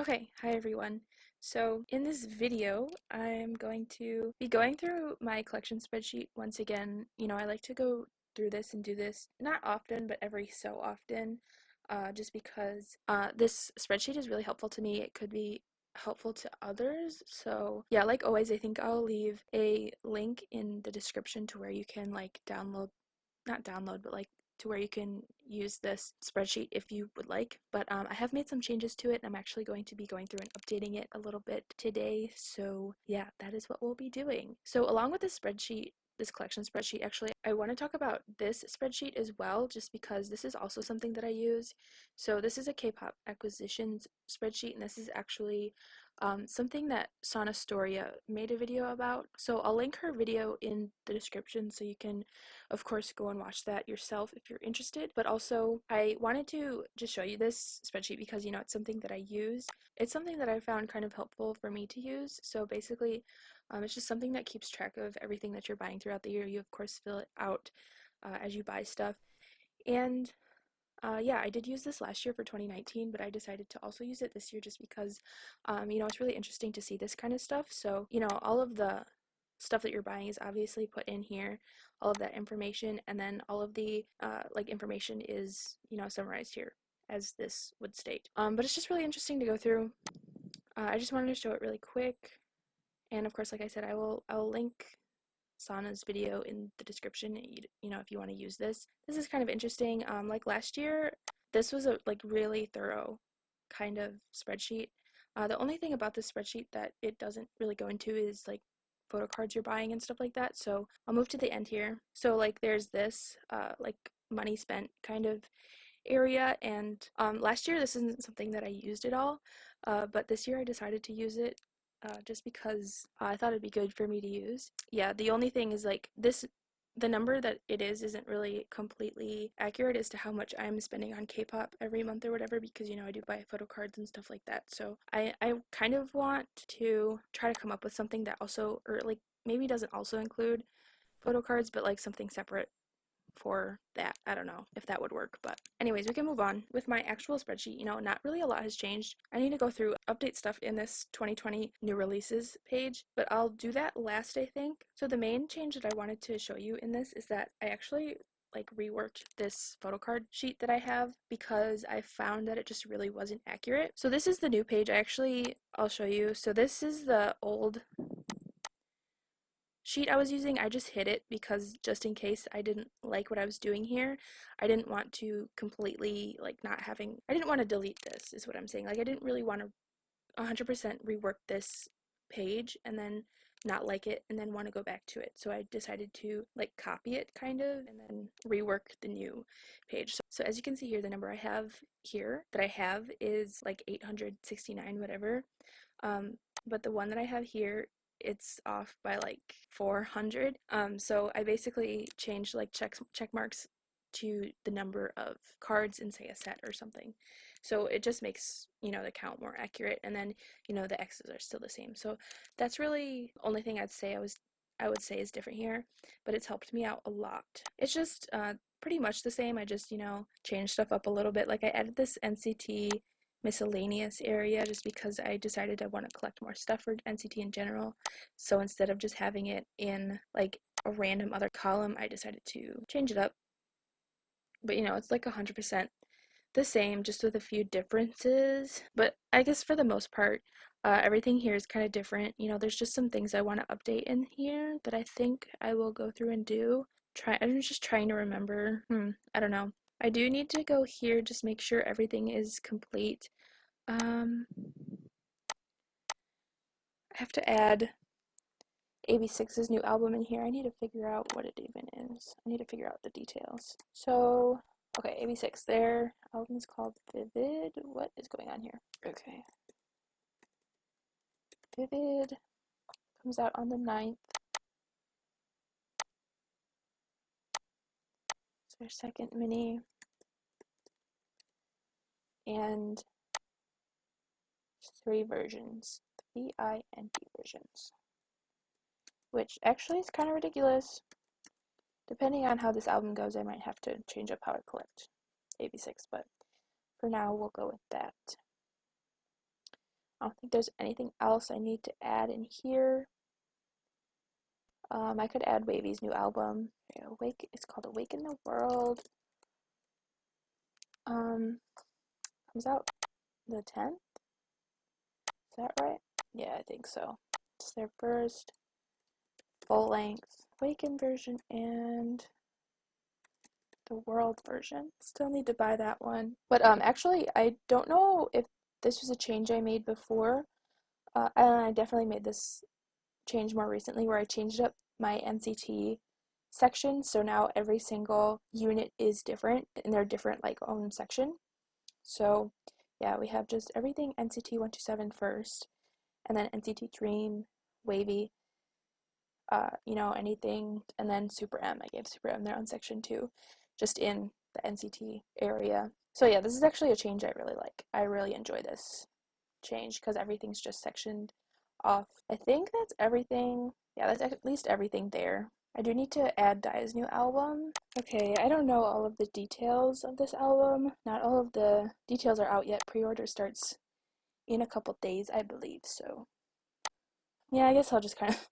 Okay, hi everyone. So in this video, I'm going to be going through my collection spreadsheet once again. I like to go through this and do this not often, but every so often, just because this spreadsheet is really helpful to me. It could be helpful to others. So yeah, like always, I think I'll leave a link in the description to where you can not download, but to where you can use this spreadsheet if you would like. But I have made some changes to it, and I'm actually going to be going through and updating it a little bit today. So yeah, that is what we'll be doing. So along with this spreadsheet, this collection spreadsheet, actually, I want to talk about this spreadsheet as well, just because this is also something that I use. So this is a Kpop acquisitions spreadsheet, and this is actually something that Sana Storia made a video about. So I'll link her video in the description so you can, of course, go and watch that yourself if you're interested. But also, I wanted to just show you this spreadsheet because, it's something that I use. It's something that I found kind of helpful for me to use. So basically, it's just something that keeps track of everything that you're buying throughout the year. You, of course, fill it out as you buy stuff. And yeah, I did use this last year for 2019, but I decided to also use it this year just because, it's really interesting to see this kind of stuff. So, all of the stuff that you're buying is obviously put in here, all of that information, and then all of the, information is, summarized here, as this would state. But it's just really interesting to go through. I just wanted to show it really quick. And of course, like I said, I'll link Sana's video in the description, if you want to use this. This is kind of interesting. Like last year, this was a really thorough kind of spreadsheet. The only thing about this spreadsheet that it doesn't really go into is photo cards you're buying and stuff like that. So I'll move to the end here. So there's this money spent kind of area, and last year this isn't something that I used at all, but this year I decided to use it just because I thought it'd be good for me to use. Yeah, the only thing is the number that it is isn't really completely accurate as to how much I'm spending on K-pop every month or whatever, because I do buy photo cards and stuff like that. So I kind of want to try to come up with something that also, or maybe doesn't also include photo cards, but something separate for that. I don't know if that would work, but anyways, we can move on. With my actual spreadsheet, not really a lot has changed. I need to go through update stuff in this 2020 new releases page, but I'll do that last, I think. So the main change that I wanted to show you in this is that I actually reworked this photo card sheet that I have because I found that it just really wasn't accurate. So this is the new page. I'll show you. So this is the old sheet I was using. I just hid it because just in case I didn't like what I was doing here, I didn't want to completely I didn't want to delete this, is what I'm saying. I didn't really want to 100% rework this page and then not like it and then want to go back to it. So I decided to copy it kind of and then rework the new page. So as you can see here, the number I have here that I have is 869 whatever. But the one that I have here, it's off by 400. So I basically changed check marks to the number of cards in, say, a set or something. So it just makes, the count more accurate, and then, the X's are still the same. So that's really the only thing I would say is different here, but it's helped me out a lot. It's just pretty much the same. I just, changed stuff up a little bit. I added this NCT miscellaneous area just because I decided I want to collect more stuff for NCT in general. So instead of just having it in a random other column, I decided to change it up. But it's 100% the same, just with a few differences. But I guess for the most part, everything here is kind of different. There's just some things I want to update in here that I think I will go through and do. I'm just trying to remember. I don't know. I do need to go here, just make sure everything is complete. I have to add AB6's new album in here. I need to figure out what it even is. I need to figure out the details. So, okay, AB6, their album is called Vivid. What is going on here? Okay. Vivid comes out on the 9th. It's their second mini. And 3 versions. VIND versions. Which actually is kind of ridiculous. Depending on how this album goes, I might have to change up how I collect AB6, but for now we'll go with that. I don't think there's anything else I need to add in here. I could add Wavy's new album. It's called Awake in the World. Comes out the 10th? Is that right? Yeah, I think so. It's their first full-length Awaken version and the World version. Still need to buy that one. But actually, I don't know if this was a change I made before. And I definitely made this change more recently where I changed up my NCT section. So now every single unit is different and they're different like own section. So yeah, we have just everything NCT 127 first, and then NCT Dream, Wavy, anything, and then Super M. I gave Super M their own section too, just in the NCT area. So yeah, this is actually a change I really like. I really enjoy this change because everything's just sectioned off. I think that's everything. Yeah, that's at least everything there. I do need to add Dai's new album. Okay, I don't know all of the details of this album. Not all of the details are out yet. Pre-order starts in a couple days, I believe, so yeah, I guess I'll just kind of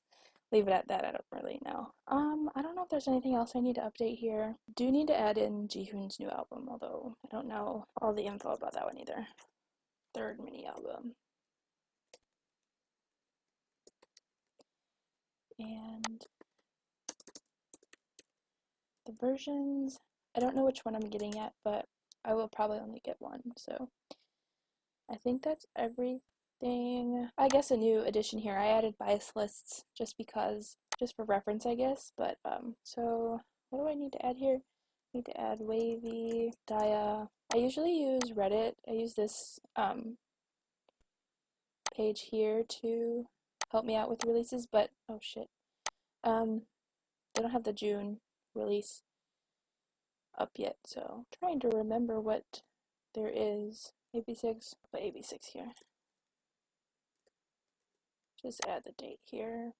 leave it at that. I don't really know. I don't know if there's anything else I need to update here. Do need to add in Jihoon's new album, although I don't know all the info about that one either. Third mini album. And the versions, I don't know which one I'm getting at, but I will probably only get one, so I think that's everything. I guess a new addition here, I added bias lists just because, just for reference, I guess, but so what do I need to add here? I need to add Wavy, Dia. I usually use Reddit. I use this page here to help me out with releases, but oh shit. They don't have the June release up yet, so I'm trying to remember what there is. AB6, put AB6 here. Just add the date here.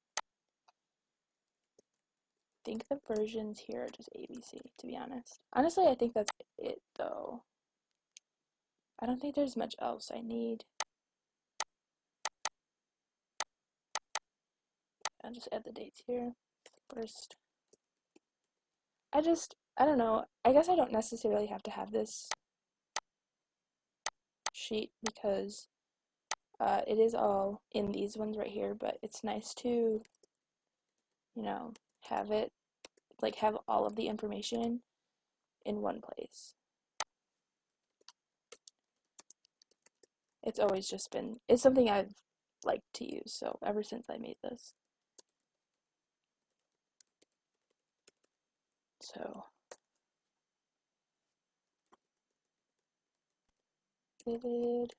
I think the versions here are just ABC, to be honest. Honestly, I think that's it, though. I don't think there's much else I need. I'll just add the dates here first. I don't know. I guess I don't necessarily have to have this sheet because it is all in these ones right here, but it's nice to, have it, like have all of the information in one place. It's always just been, it's something I've liked to use, so ever since I made this. So, Vivid,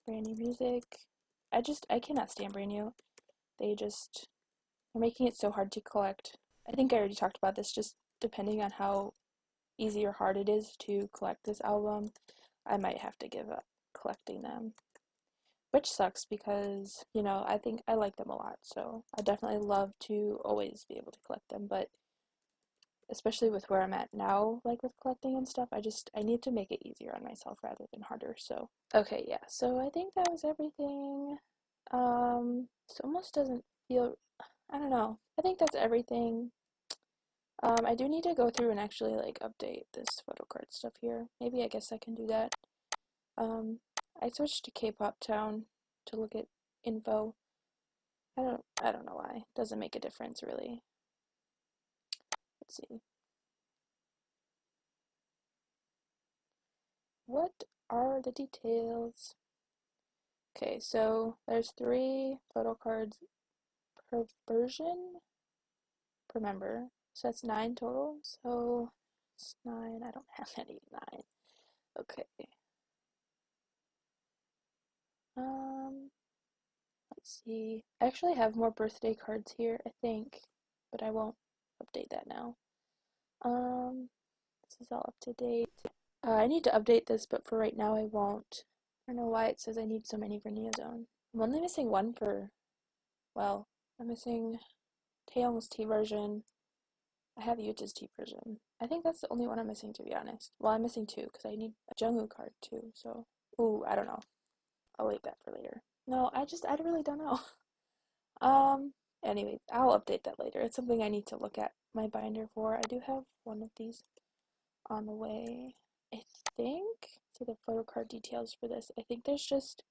brand new music. I cannot stand brand new. They're making it so hard to collect. I think I already talked about this, just depending on how easy or hard it is to collect this album, I might have to give up collecting them. Which sucks because, I think I like them a lot, so I definitely love to always be able to collect them, but especially with where I'm at now, like with collecting and stuff, I need to make it easier on myself rather than harder, so. Okay, yeah, so I think that was everything. This almost doesn't feel, I don't know. I think that's everything. I do need to go through and actually, like, update this photo card stuff here. Maybe I guess I can do that. I switched to Kpop Town to look at info. I don't know why. Doesn't make a difference, really. Let's see. What are the details? Okay, so there's 3 photo cards per version, per member. So that's 9 total. So it's 9. I don't have any 9. Okay. Let's see. I actually have more birthday cards here, I think, but I won't update that now. This is all up to date. I need to update this, but for right now I won't. I don't know why it says I need so many for Neozone. I'm only missing one well, I'm missing Taeyong's T version. I have Yuta's T version. I think that's the only one I'm missing, to be honest. Well, I'm missing 2, because I need a Jungwoo card, too, so. Ooh, I don't know. I'll wait that for later. No, I really don't know. Um, anyways, I'll update that later. It's something I need to look at my binder for. I do have one of these on the way. I think, so the photo card details for this, I think there's just,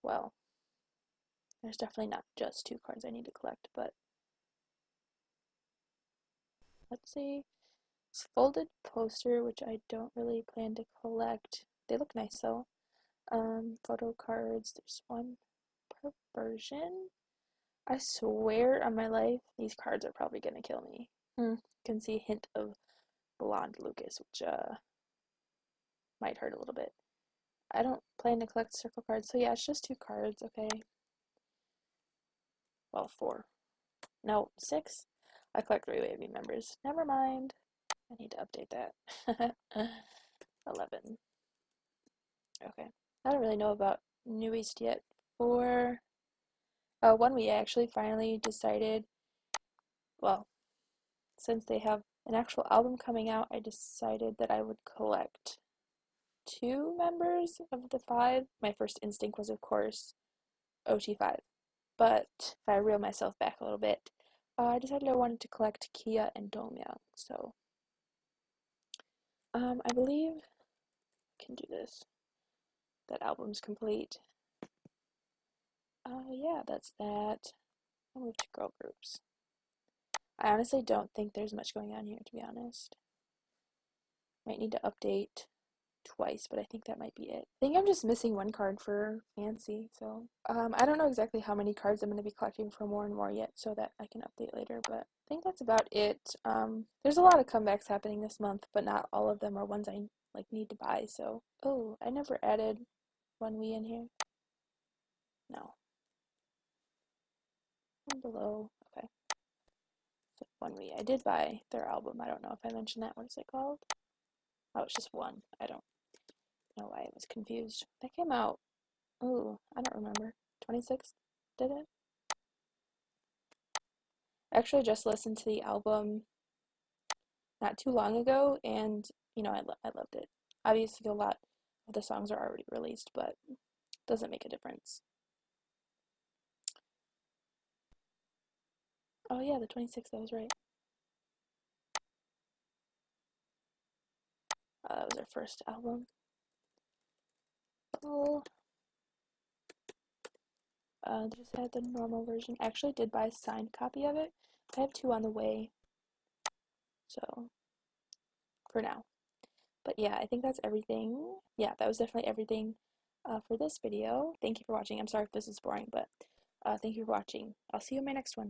well, there's definitely not just 2 cards I need to collect, but let's see. It's folded poster, which I don't really plan to collect. They look nice though. Photo cards, there's one per version. I swear on my life, these cards are probably gonna kill me. You can see a hint of blonde Lucas, which might hurt a little bit. I don't plan to collect circle cards, so yeah, it's just 2 cards, okay? Well, 4. No, 6. I collect 3 wavy members. Never mind. I need to update that. 11. Okay. I don't really know about New East yet. For 1 week, I actually finally decided, well, since they have an actual album coming out, I decided that I would collect 2 members of the 5. My first instinct was, of course, OT5. But if I reel myself back a little bit, I decided I wanted to collect Kia and Domyoung. So, I believe I can do this. That album's complete. Yeah, that's that. I'll move to girl groups. I honestly don't think there's much going on here, to be honest. Might need to update twice, but I think that might be it. I think I'm just missing 1 card for Fancy, so I don't know exactly how many cards I'm going to be collecting for more and more yet, so that I can update later, but I think that's about it. There's a lot of comebacks happening this month, but not all of them are ones I like need to buy, so oh, I never added 1 Wee in here. No. One below. Okay. So 1Wee. I did buy their album. I don't know if I mentioned that. What is it called? Oh, it's just 1. I don't know why I was confused. That came out, ooh, I don't remember. 26th, did it? I actually just listened to the album not too long ago, and I loved it. Obviously, a lot of the songs are already released, but it doesn't make a difference. Oh yeah, the 26th. That was right. That was their first album. Oh. Just had the normal version. I actually did buy a signed copy of it. I have 2 on the way, so for now. But yeah, I think that's everything. Yeah, that was definitely everything for this video. Thank you for watching. I'm sorry if this is boring, but thank you for watching. I'll see you in my next one.